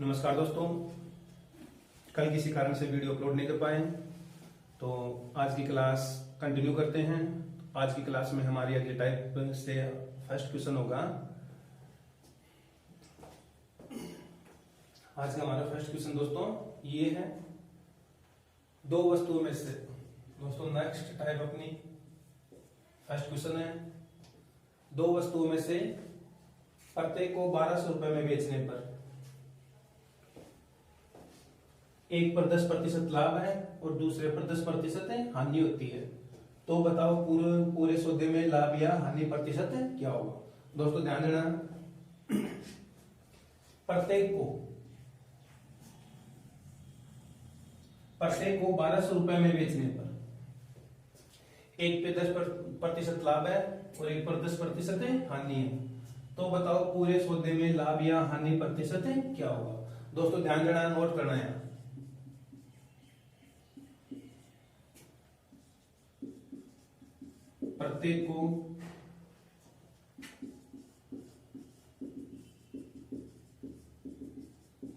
नमस्कार दोस्तों। कल किसी कारण से वीडियो अपलोड नहीं कर पाए तो आज की क्लास कंटिन्यू करते हैं। आज की क्लास में हमारी अगली टाइप से फर्स्ट क्वेश्चन होगा। आज का हमारा फर्स्ट क्वेश्चन दोस्तों ये है, दो वस्तुओं में से दोस्तों नेक्स्ट टाइप अपनी फर्स्ट क्वेश्चन है। दो वस्तुओं में से प्रत्येक को 1200 रुपए में बेचने पर एक पर 10% लाभ है और दूसरे पर 10% हानि होती है, तो बताओ पूरे सौदे में लाभ या हानि प्रतिशत क्या होगा। दोस्तों ध्यान देना, प्रत्येक को 1200 रुपए में बेचने पर एक पे 10% लाभ है और एक पर 10% हानि है, तो बताओ पूरे सौदे में लाभ या हानि प्रतिशत क्या होगा। दोस्तों ध्यान देना, नोट करना है। प्रत्येक को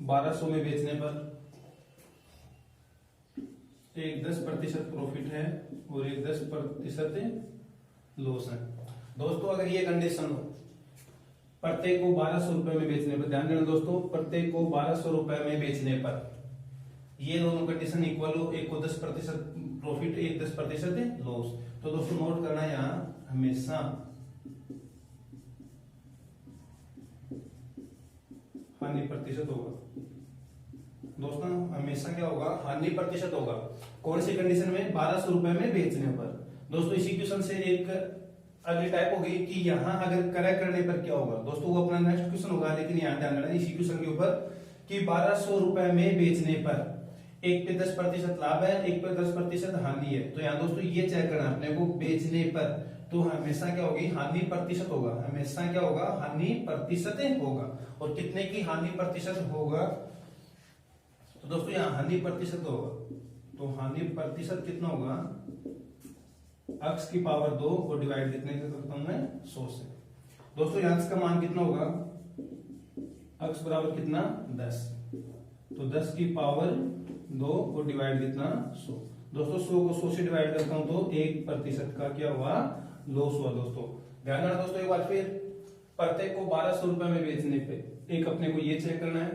1200 में बेचने पर एक 10% प्रॉफिट है और एक 10% लॉस है। दोस्तों अगर ये कंडीशन हो, प्रत्येक को 1200 रुपए में बेचने पर, ध्यान देना दोस्तों, प्रत्येक को 1200 रुपए में बेचने पर ये दोनों कंडीशन इक्वल हो, एक को 10% प्रॉफिट, एक 10% लॉस, तो दोस्तों नोट करना है यहां हमेशा हानि प्रतिशत होगा। दोस्तों हमेशा क्या होगा, हानि प्रतिशत होगा। कौन सी कंडीशन में, 1200 रुपए में बेचने पर। दोस्तों इसी क्वेश्चन से एक अगली टाइप होगी कि यहां अगर करेक्ट करने पर क्या होगा। दोस्तों वो अपना नेक्स्ट क्वेश्चन होगा, लेकिन यहां ध्यान देना इसी क्वेश्चन के ऊपर कि 1200 रुपए में बेचने पर एक पे 10% लाभ है, एक पे 10% हानि है, तो यहाँ दोस्तों ये चेक करना अपने को बेचने पर, तो हमेशा क्या होगी, हानि प्रतिशत होगा। हमेशा क्या होगा, हानि प्रतिशत होगा। और कितने की हानि प्रतिशत होगा, तो दोस्तों यहाँ हानि प्रतिशत होगा, तो हानि प्रतिशत कितना होगा, x की पावर 2 को डिवाइड कितने से करता हूं मैं, 100 से। दोस्तों यहाँ x का मान कितना होगा, x बराबर कितना, 10, तो 10 की पावर 2 को डिवाइड कितना, 100। दोस्तों 100 को 100 से डिवाइड करता हूं तो 1% का क्या हुआ, लॉस हुआ। दोस्तों ध्यान रखना दोस्तों, एक बार फिर प्रत्येक को 1200 रुपए में बेचने पे एक अपने को ये चेक करना है,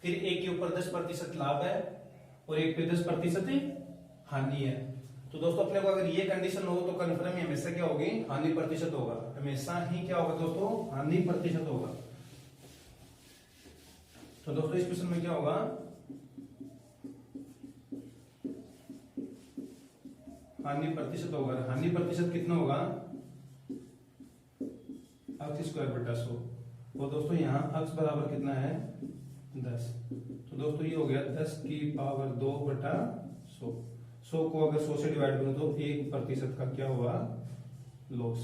फिर एक के ऊपर 10% लाभ है और एक पे 10% हानि है, तो दोस्तों अपने को अगर ये कंडीशन हो तो कन्फर्म ही हमेशा क्या होगी, हानि प्रतिशत होगा। हमेशा ही क्या होगा दोस्तों, हानि प्रतिशत होगा। तो दोस्तों इस क्वेश्चन में क्या होगा, हानि प्रतिशत होगा। हानि प्रतिशत कितना होगा, x²/100, और दोस्तों यहाँ x बराबर कितना है, 10, तो दोस्तों ये हो गया 10 की पावर 2/100। 100 को अगर 100 से डिवाइड करूं तो 1% का क्या हुआ, लॉस।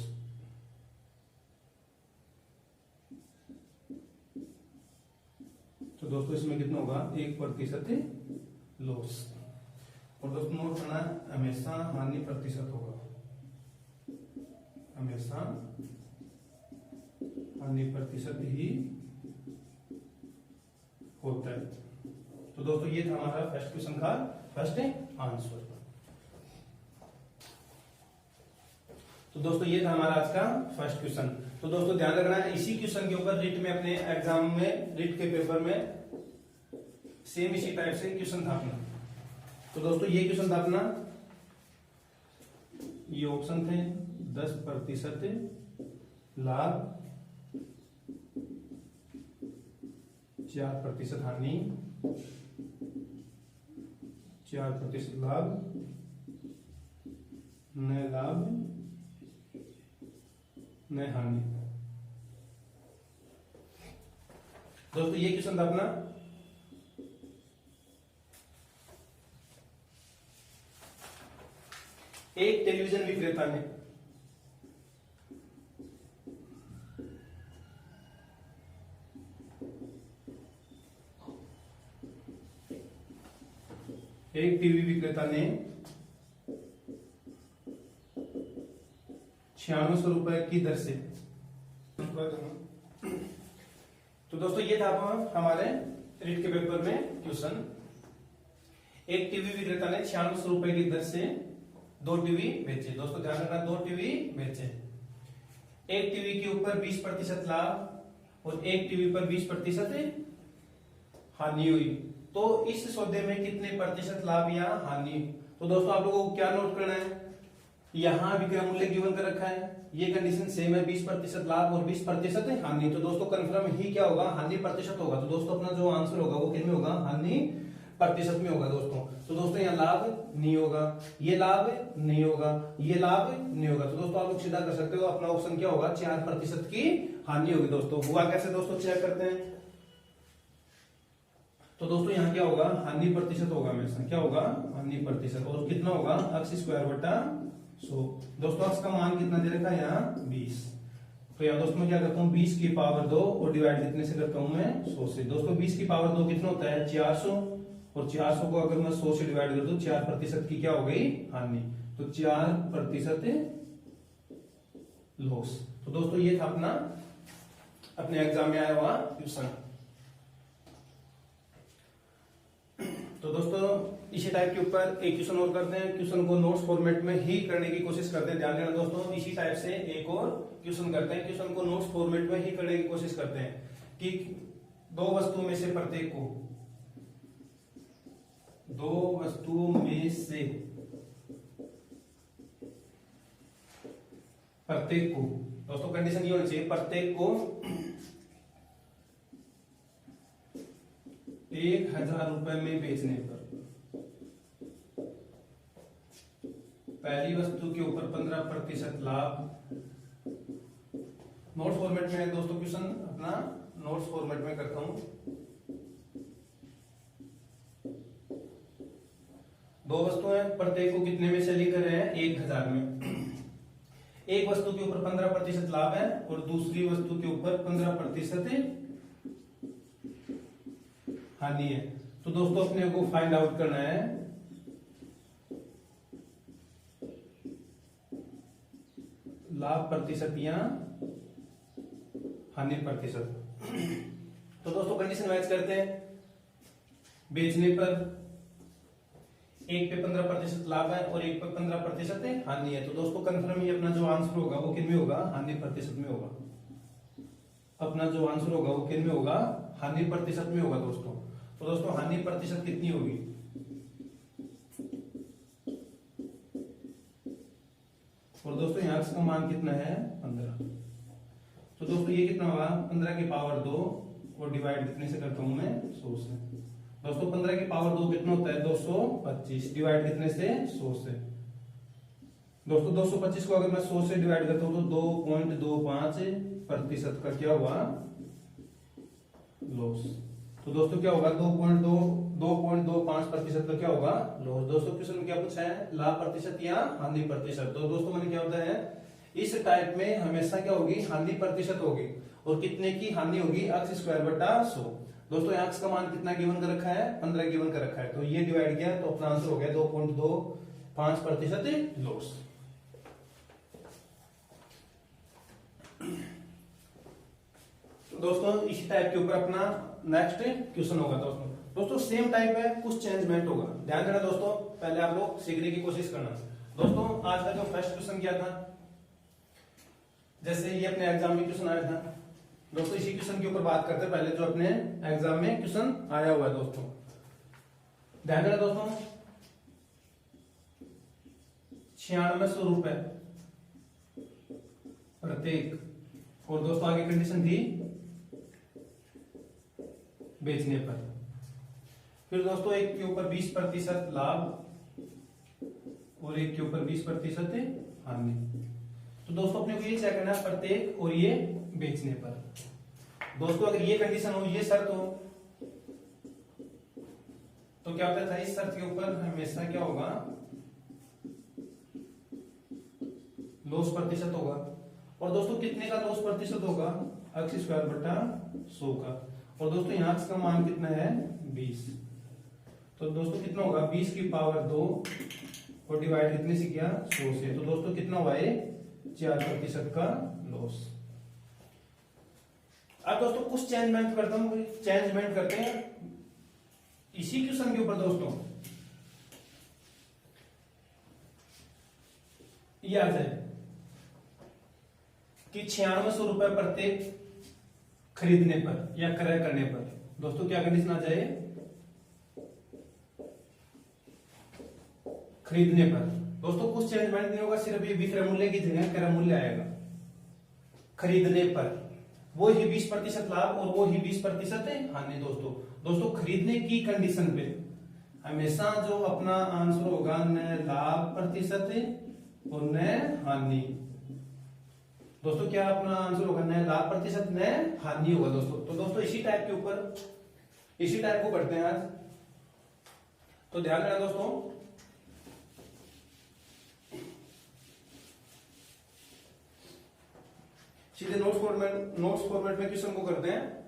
तो दोस्तों इसमें कितना होगा, 1% लॉस। और दोस्तों नोट करना, हमेशा हानि प्रतिशत होगा। हमेशा हानि प्रतिशत ही होता है। तो दोस्तों ये था हमारा फर्स्ट क्वेश्चन का फर्स्ट आंसर। तो दोस्तों ये था हमारा आज का फर्स्ट क्वेश्चन। तो दोस्तों ध्यान रखना है, इसी क्वेश्चन के ऊपर रिट में, अपने एग्जाम में, रिट के पेपर में सेम इसी टाइप से क्वेश्चन था अपना। तो दोस्तों ये क्वेश्चन था अपना, ये ऑप्शन थे 10% लाभ, 4% हानि, 4% लाभ, न लाभ न हानि। दोस्तों ये क्वेश्चन था अपना। एक टेलीविजन विक्रेता ने एक टीवी विक्रेता ने 9600 रुपए की दर से तो दोस्तों ये था हमारे रीट के पेपर में क्वेश्चन, एक टीवी विक्रेता ने 96 रुपए की दर से 2 टीवी बेचे। दोस्तों ध्यान रखना, 2 टीवी बेचे। एक टीवी के ऊपर 20% लाभ और एक टीवी पर 20% हानि हुई, तो इस सौदे में कितने प्रतिशत लाभ या हानि? तो दोस्तों आप लोगों को क्या नोट करना है, यहाँ विक्रय मूल्य गिवन कर रखा है, ये कंडीशन सेम है, 20% लाभ और 20% हानि। तो दोस्तों कंफर्म ही क्या होगा, हानि प्रतिशत होगा। तो दोस्तों अपना जो आंसर होगा वो कितने होगा, हानि प्रतिशत में होगा दोस्तों। तो दोस्तों यहाँ लाभ नहीं होगा, ये लाभ नहीं होगा, ये लाभ नहीं होगा। तो दोस्तों आप लोग सीधा कर सकते हो, अपना ऑप्शन क्या होगा, 4% की हानि होगी। दोस्तों हुआ कैसे, दोस्तों चेक करते हैं। तो दोस्तों यहाँ क्या होगा, हानि प्रतिशत होगा हमेशा, क्या होगा, हानि प्रतिशत। और कितना होगा, x स्क्वायर बटा 100। दोस्तों x का मान कितना दे रखा है यहाँ, 20। तो यहाँ दोस्तों मैं क्या करता हूँ, 20 की पावर 2 और डिवाइड कितने से करता हूँ मैं, 100 से। दोस्तों 20 की पावर 2 कितना होता है, 400, और 400 को अगर मैं 100 से डिवाइड कर दूं, 4% की क्या हो गई, हानि। तो 4% लॉस। तो दोस्तों ये था अपना अपने एग्जाम में आया हुआ क्वेश्चन। तो दोस्तों इसी टाइप के ऊपर एक क्वेश्चन और करते हैं, क्वेश्चन को नोट्स फॉर्मेट में ही करने की कोशिश करते हैं। ध्यान देना दोस्तों, इसी टाइप से एक और क्वेश्चन करते हैं, क्वेश्चन को नोट्स फॉर्मेट में ही करने की कोशिश करते हैं कि दो वस्तुओं में से प्रत्येक को, दो वस्तुओं में से प्रत्येक को, दोस्तों कंडीशन ये होनी चाहिए, प्रत्येक को 1000 रुपए में बेचने पर पहली वस्तु के ऊपर 15% लाभ। नोट्स फॉर्मेट में है दोस्तों क्वेश्चन, अपना नोट्स फॉर्मेट में करता हूं। दो वस्तुएं, प्रत्येक को कितने में सेलिंग कर रहे हैं, 1000 में। एक वस्तु के ऊपर 15% लाभ है और दूसरी वस्तु के ऊपर 15% हानि है। तो दोस्तों अपने को फाइंड आउट करना है लाभ प्रतिशत या हानि प्रतिशत। तो दोस्तों कंडीशन मैच करते हैं, बेचने पर एक पे 15% लाभ है और एक पे 15% हानि है। तो दोस्तों कंफर्म ही अपना जो आंसर होगा वो किन में होगा, हानि प्रतिशत में होगा। अपना जो आंसर होगा वो किन में होगा, हानि प्रतिशत में होगा दोस्तों। तो दोस्तों हानि प्रतिशत कितनी होगी, और दोस्तों यहाँ का मान कितना है, 15। तो दोस्तों ये कितना होगा, 15 की पावर 2 और डिवाइड कितने से करता हूं मैं, 100 से। दोस्तों 15 की पावर 2 कितना होता है, 225, डिवाइड कितने से, 100 से। दोस्तों 225 को अगर मैं 100 से डिवाइड करता हूं तो 2.25% का क्या हुआ, लॉस। तो दोस्तों क्या होगा, 2.25% का क्या होगा, लॉस। दोस्तों क्वेश्चन में क्या पूछा है, लाभ प्रतिशत या हानि प्रतिशत। तो दोस्तों मैंने क्या होता है, इस टाइप में हमेशा क्या होगी, हानि प्रतिशत होगी। और कितने की हानि होगी, x स्क्वायर बटा 100। दोस्तों x का मान कितना गिवन कर रखा है, 15 गिवन कर रखा है। तो ये डिवाइड किया तो अपना आंसर हो गया 2.25% लॉस। दोस्तों इसी टाइप के ऊपर अपना नेक्स्ट क्वेश्चन होगा दोस्तों सेम टाइप है, कुछ चेंजमेंट होगा। ध्यान देना दोस्तों, पहले आप लोग सीखने की कोशिश करना। दोस्तों आज का जो फर्स्ट क्वेश्चन किया था, जैसे ये अपने एग्जाम में क्वेश्चन आया था दोस्तों, इसी क्वेश्चन के ऊपर बात करते हैं। पहले जो अपने एग्जाम में क्वेश्चन आया हुआ है दोस्तों, ध्यान देना दोस्तों, 9600 रुपए प्रत्येक, और दोस्तों आगे कंडीशन थी बेचने पर। फिर दोस्तों एक के ऊपर 20% लाभ और एक के ऊपर 20% हानि। तो दोस्तों अपने को ये चेक करना है प्रत्येक और ये बेचने पर। दोस्तों अगर ये कंडीशन हो, ये शर्त हो, तो क्या होता था, इस शर्त के ऊपर हमेशा क्या होगा, लॉस प्रतिशत होगा। और दोस्तों कितने का लॉस प्रतिशत होगा, x स्क्वायर बटा 100 का। और दोस्तों यहाँ का मान कितना है, 20। तो दोस्तों कितना होगा, 20 की पावर 2 और डिवाइड कितने से किया, 100 से। तो दोस्तों कितना हुआ, 4% का लॉस। अब दोस्तों कुछ चेंजमेंट करते हैं इसी क्वेश्चन के ऊपर दोस्तों। ये आ जाए कि 9600 रुपए प्रत्येक खरीदने पर या क्रय करने पर दोस्तों क्या कंडीशन आ जाए, खरीदने पर दोस्तों कुछ चेंजमेंट नहीं होगा, सिर्फ ये विक्रय मूल्य की जगह क्रय मूल्य आएगा। खरीदने पर वो ही 20% लाभ और वो ही 20% हानि। दोस्तों खरीदने की कंडीशन पे हमेशा जो अपना आंसर होगा न लाभ प्रतिशत और न हानि। दोस्तों क्या अपना आंसर होगा, न लाभ प्रतिशत न हानि होगा दोस्तों। तो दोस्तों इसी टाइप को करते हैं आज, तो ध्यान रखना दोस्तों। सीधे नोट्स फॉर्मेट में क्वेश्चन को करते हैं।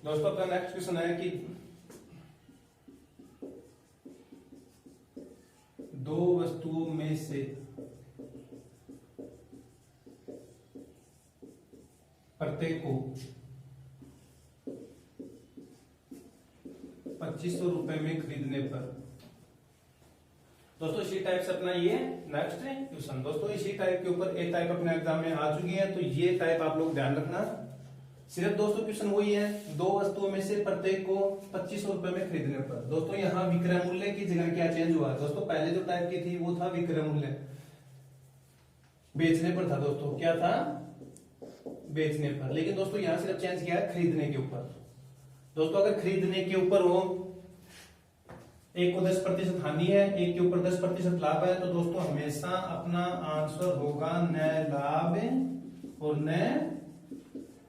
दोस्तों अपना नेक्स्ट क्वेश्चन है कि दो वस्तुओं में से प्रत्येक को 2500 रुपए में खरीदने पर दोस्तों इसी टाइप से अपना ये नेक्स्ट क्वेश्चन। दोस्तों इसी टाइप के ऊपर एक टाइप अपने एग्जाम में आ चुकी है, तो ये टाइप आप लोग ध्यान रखना। सिर्फ दोस्तों क्वेश्चन वही है, दो वस्तुओं में से प्रत्येक को 2500 रुपए में खरीदने पर। दोस्तों यहाँ विक्रय मूल्य की जगह क्या चेंज हुआ दोस्तों, पहले जो टाइप की थी वो था विक्रय मूल्य, बेचने पर था दोस्तों, क्या था बेचने पर। लेकिन दोस्तों यहाँ सिर्फ चेंज किया है खरीदने के ऊपर। दोस्तों अगर खरीदने के ऊपर हो, एक को 10% हानि है, एक के ऊपर 10% लाभ है, तो दोस्तों हमेशा अपना आंसर होगा न लाभ और न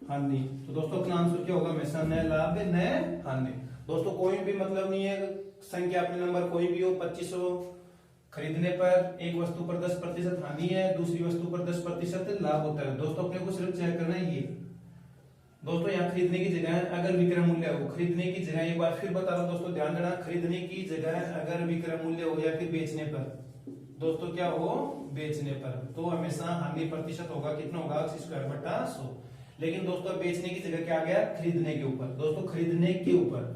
हानि। तो दोस्तों अपना आंसर क्या होगा, हमेशा न लाभ न हानि। दोस्तों कोई भी मतलब नहीं है संख्या अपने नंबर कोई भी हो, 2500 खरीदने पर एक वस्तु पर 10% हानि है, दूसरी वस्तु पर 10% लाभ होता है। दोस्तों अपने को सिर्फ चेक करना है ये। दोस्तों यहाँ खरीदने की जगह अगर विक्रय मूल्य हो, खरीदने की जगह एक बार फिर बता रहा हूं दोस्तों, ध्यान देना, खरीदने की जगह अगर विक्रय मूल्य हो या फिर बेचने पर, दोस्तों क्या हो बेचने पर, तो हमेशा हानि प्रतिशत होगा, कितना होगा x²/100। लेकिन दोस्तों बेचने की जगह क्या आ गया, खरीदने के ऊपर। दोस्तों खरीदने के ऊपर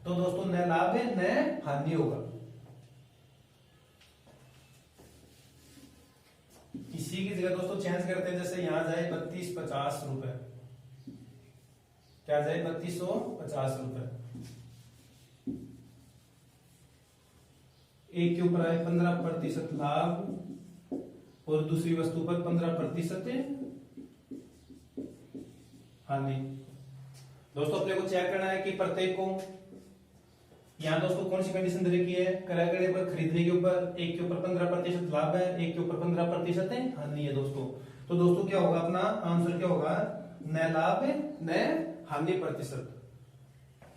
तो दोस्तों न लाभ है न हानि होगा। इसी की जगह दोस्तों चेंज करते हैं, जैसे यहां जाए 3250 रुपए, क्या जाए 3250 रुपए, एक के ऊपर आए 15% लाभ और दूसरी वस्तु पर 15% हानि। दोस्तों अपने को चेक करना है कि प्रत्येक को, यहाँ दोस्तों कौन सी कंडीशन दे रखी है, क्रय करने पर खरीदने के ऊपर एक के ऊपर 15% लाभ है, एक के ऊपर 15% हानि है दोस्तों। तो दोस्तों क्या होगा, अपना आंसर क्या होगा, न लाभ न हानि प्रतिशत।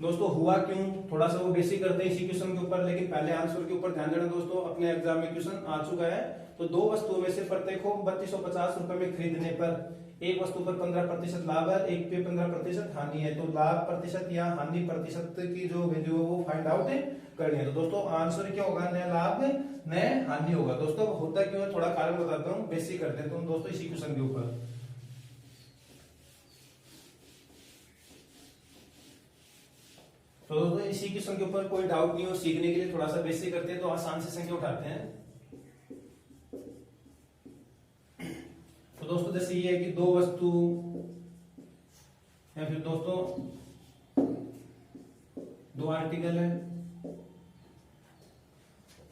दोस्तों हुआ क्यों, थोड़ा सा वो बेसिक करते हैं इसी क्वेश्चन के ऊपर, लेकिन पहले आंसर के ऊपर ध्यान देना दोस्तों। अपने एग्जाम में क्वेश्चन आ चुका है, तो दो वस्तुओं में से प्रत्येक को 3250 रुपए में खरीदने पर एक वस्तु पर 15% लाभ है, एक पे 15% हानि है, तो लाभ प्रतिशत या हानि प्रतिशत की जो वैल्यू है वो फाइंड आउट करनी है। तो दोस्तों आंसर क्या होगा, न लाभ न हानि होगा। दोस्तों होता क्यों है, थोड़ा कारण बताता हूँ, बेसिक करते हैं तो दोस्तों इसी क्वेश्चन के ऊपर। तो दोस्तों इसी क्वेश्चन के ऊपर कोई डाउट नहीं हो, सीखने के लिए थोड़ा सा बेसिक करते हैं तो आसान से संख्या उठाते हैं। तो दोस्तों जैसे ये है कि दो वस्तु या फिर दोस्तों दो आर्टिकल है,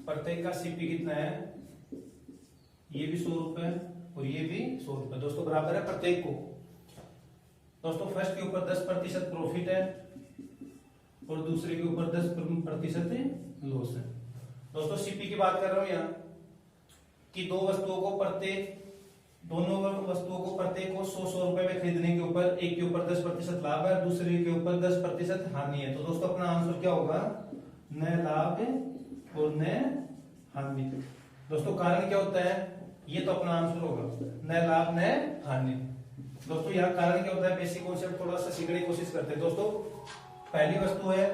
प्रत्येक का सीपी कितना है, ये भी 100 रुपए और ये भी 100 रुपए, दोस्तों बराबर है प्रत्येक को। दोस्तों फर्स्ट के ऊपर 10% प्रॉफिट है और दूसरे के ऊपर 10% लॉस है। दोस्तों सीपी की बात कर रहा हूं यहाँ कि दोनों वस्तुओं को प्रत्येक को 100 रुपए में खरीदने के ऊपर एक के ऊपर 10% लाभ है, दूसरे के ऊपर 10% हानि है। तो दोस्तों अपना आंसर क्या होगा, न लाभ और न हानि। दोस्तों कारण क्या होता है, ये तो अपना आंसर होगा न लाभ न हानि। दोस्तों यहाँ कारण क्या होता है, बेसिक कॉन्सेप्ट थोड़ा सा सीखने की कोशिश करते हैं। दोस्तों पहली वस्तु है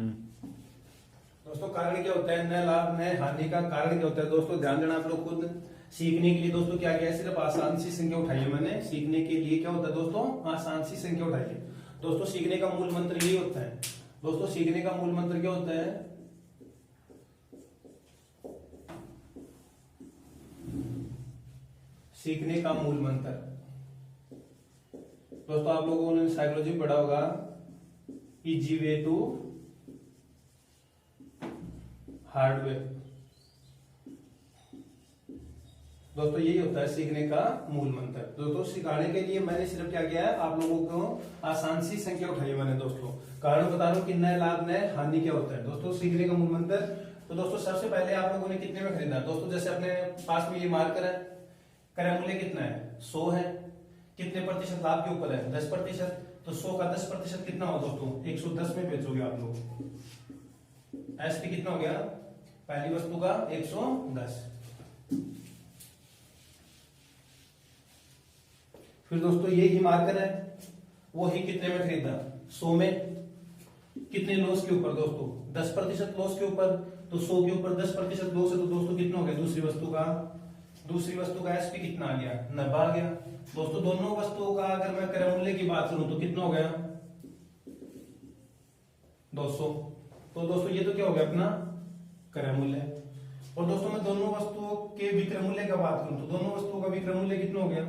दोस्तों कारण क्या होता है, नए लाभ नए हानि का कारण क्या होता है दोस्तों, ध्यान देना आप लोग खुद। सीखने के लिए दोस्तों क्या किया है, सिर्फ आसान सी संख्या उठाई है मैंने। सीखने के लिए क्या होता है दोस्तों, आसान सी संख्या उठाई है। दोस्तों सीखने का मूल मंत्र यही होता है। दोस्तों सीखने का मूल मंत्र क्या होता है, सीखने का मूल मंत्र दोस्तों आप लोगों ने साइकोलॉजी पढ़ा होगा, इजी वे टू हार्डवेयर। दोस्तों यही होता है सीखने का मूल मंत्र। दोस्तों सिखाने के लिए मैंने सिर्फ क्या किया है, आप लोगों को आसान सी संख्या उठाई मैंने दोस्तों। कारण बता रहा हूं कि नए लाभ नए हानि क्या होता है दोस्तों सीखने का मूल मंत्र। तो दोस्तों सबसे पहले आप लोगों ने कितने में खरीदा दोस्तों, जैसे अपने पास में ये मार्कर है, क्रय मूल्य कितना है 100 है, कितने प्रतिशत लाभ के ऊपर है 10%, तो 100 का 10% कितना हो दोस्तों 110 में बेचोगे आप लोग। एसपी कितना हो गया, पहली वस्तु का 110। फिर दोस्तों ये ही मार्कर है, वो ही कितने में खरीदा 100 में, कितने लॉस के ऊपर दोस्तों 10% लॉस के ऊपर, तो 100 के ऊपर 10% लॉस है तो दोस्तों कितना हो गया दूसरी वस्तु का एसपी कितना आ गया 90 आ गया। दोस्तों दोनों वस्तुओं का अगर मैं क्रय मूल्य की बात करूं तो कितना हो गया 200। तो दोस्तों ये तो क्या हो गया अपना क्रय मूल्य। और दोस्तों मैं दोनों वस्तुओं के विक्रय मूल्य की बात करूं तो दोनों वस्तुओं का विक्रय मूल्य कितना हो गया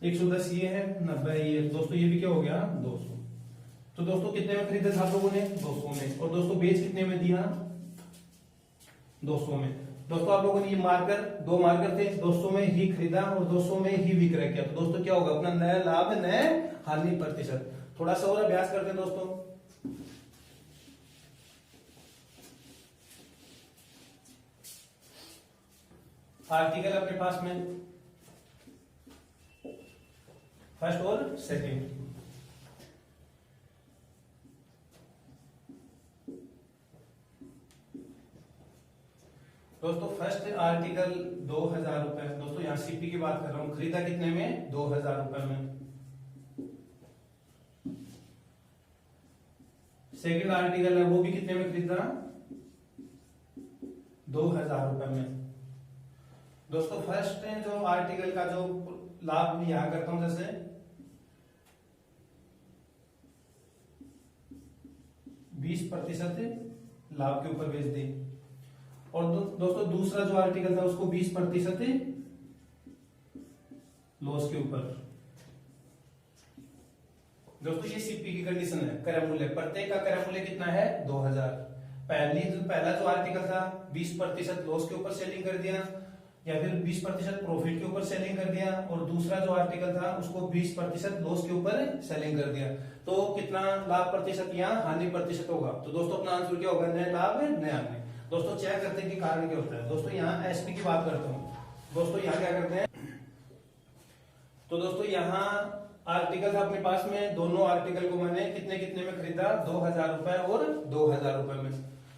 110 ये है, 90 ये है दोस्तों, ये भी क्या हो गया 200। तो दोस्तों कितने में खरीदा था आप लोगों ने 200 में, और दोस्तों बेच कितने में दिया 200 में। दोस्तों आप लोगों ने ये मार्कर, दो मार्कर थे, 200 में ही खरीदा और 200 में ही विक्रय किया, तो दोस्तों क्या होगा अपना नया लाभ नए हानि प्रतिशत। थोड़ा सा और अभ्यास करते हैं दोस्तों। आर्टिकल अपने पास में फर्स्ट और सेकंड। दोस्तों फर्स्ट आर्टिकल 2000 रुपए, दोस्तों यहां सीपी की बात कर रहा हूं, खरीदा कितने में 2000 रुपए में। सेकंड आर्टिकल है वो भी कितने में खरीदा 2000 रुपए में। दोस्तों फर्स्ट जो आर्टिकल का जो लाभ मैं यहां करता हूं, जैसे 20% लाभ के ऊपर बेच दी, और दोस्तों दूसरा जो आर्टिकल था उसको 20% लॉस के ऊपर। दोस्तों ये सीपी की कंडीशन है, क्रय मूल्य प्रत्येक का क्रय मूल्य कितना है 2000। पहला जो आर्टिकल था 20% लॉस के ऊपर सेलिंग कर दिया, या फिर 20% प्रॉफिट के ऊपर सेलिंग कर दिया, और दूसरा जो आर्टिकल था उसको 20% लॉस के ऊपर सेलिंग कर दिया। तो कितना लाभ प्रतिशत यहाँ हानि प्रतिशत होगा, तो दोस्तों अपना आंसर क्या होगा नया लाभ नया हानि। दोस्तों चेक करते हैं कि कारण क्या होता है। दोस्तों यहाँ एसपी की बात करता हूँ, दोस्तों यहाँ क्या करते हैं, तो दोस्तों यहाँ आर्टिकल था अपने पास में, दोनों आर्टिकल को मैंने कितने कितने में खरीदा 2000 रुपए और 2000 रुपए में।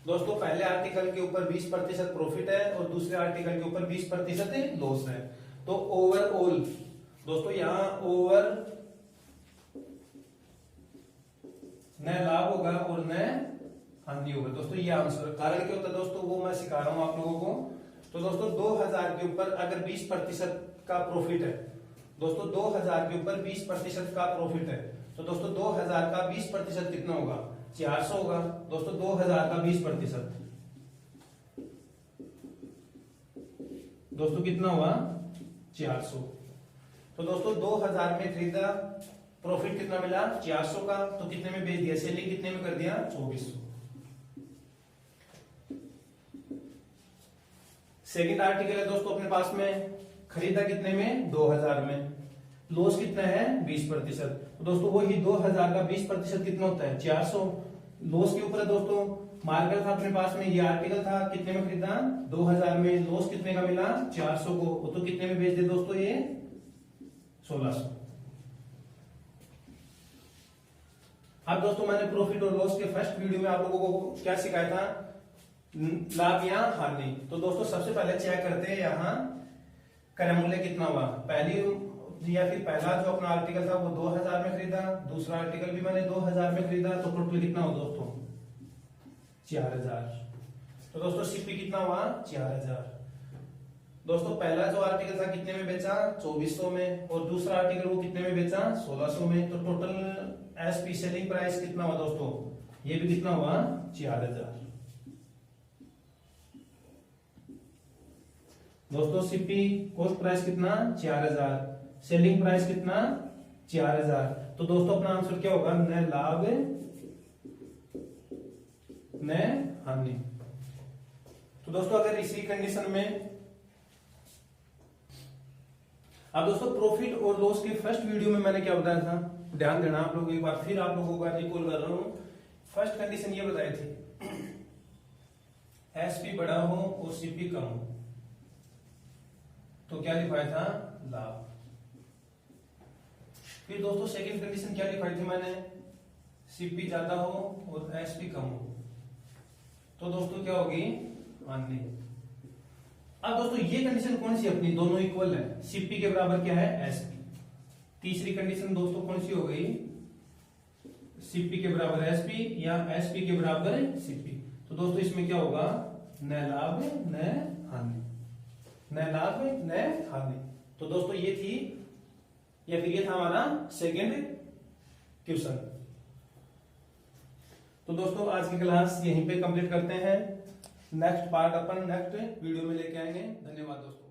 दोस्तों पहले आर्टिकल के ऊपर 20% प्रॉफिट है और दूसरे आर्टिकल के ऊपर 20% लॉस है, तो ओवरऑल दोस्तों यहाँ ओवर न लाभ होगा और न हानि होगा। दोस्तों ये आंसर, कारण क्या होता है दोस्तों वो मैं सिखा रहा हूं आप लोगों को। तो दोस्तों 2000 के ऊपर अगर 20% का प्रॉफिट है, दोस्तों 2000 के ऊपर 20% का प्रॉफिट है, तो दोस्तों 2000 का 20% कितना होगा 400 होगा। दोस्तों 2000 का 20% दोस्तों कितना हुआ 400। तो दोस्तों 2000 में खरीदा, प्रॉफिट कितना मिला 400 का, तो कितने में बेच दिया, सेलिंग कितने में कर दिया 2400। सेकंड आर्टिकल है दोस्तों अपने पास में, खरीदा कितने में 2000 में, लॉस कितना है 20%, तो दोस्तों वही 2000 का 20% कितना होता है 400, लॉस के ऊपर है दोस्तों। मार्कर था अपने पास में, ये आर्टिकल था, कितने में खरीदा 2000 में, लॉस कितने का मिला 400 को, तो कितने में बेच दे दोस्तों ये 1600। अब दोस्तों मैंने प्रॉफिट और लॉस के फर्स्ट वीडियो में आप लोगों को क्या सिखाया था, लाभ या हानि। तो दोस्तों सबसे पहले चेक करते हैं यहाँ क्रय मूल्य कितना हुआ, पहली या फिर पहला जो अपना आर्टिकल था वो 2000 में खरीदा, दूसरा आर्टिकल भी मैंने 2000 में खरीदा, तो टोटल कितना हो दोस्तों 4000। तो दोस्तों सीपी कितना हुआ 4000। दोस्तों पहला जो आर्टिकल था कितने में बेचा 2400 में, और दूसरा आर्टिकल वो कितने में बेचा 1600 में। तो टोटल एसपी सेलिंग प्राइस कितना हुआ दोस्तों, ये भी कितना हुआ 4000। दोस्तों सीपी कॉस्ट प्राइस कितना 4000, सेलिंग प्राइस कितना 4000। तो दोस्तों अपना आंसर क्या होगा, न लाभ न हानि। तो दोस्तों अगर इसी कंडीशन में, अब दोस्तों प्रॉफिट और लॉस के फर्स्ट वीडियो में मैंने क्या बताया था, ध्यान देना आप लोग, एक बार फिर आप लोगों को रिकॉल कर रहा हूं। फर्स्ट कंडीशन ये बताई थी एसपी बड़ा हो और सीपी कम हो, तो क्या लिखवाया था लाभ। फिर दोस्तों सेकंड कंडीशन क्या लिखवाई थी मैंने, सीपी ज्यादा हो और एसपी कम हो, तो दोस्तों क्या होगी हानि। अब दोस्तों ये कंडीशन कौन सी अपनी, दोनों इक्वल है, सीपी के बराबर क्या है एसपी। तीसरी कंडीशन दोस्तों कौन सी हो गई, सीपी के बराबर एसपी या एसपी के बराबर सीपी। तो दोस्तों इसमें क्या होगा, न लाभ न हानि, न लाभ न हानि। तो दोस्तों ये थी, या फिर ये था हमारा सेकेंड क्वेश्चन। तो दोस्तों आज की क्लास यहीं पे कंप्लीट करते हैं, नेक्स्ट पार्ट अपन नेक्स्ट वीडियो में लेके आएंगे। धन्यवाद दोस्तों।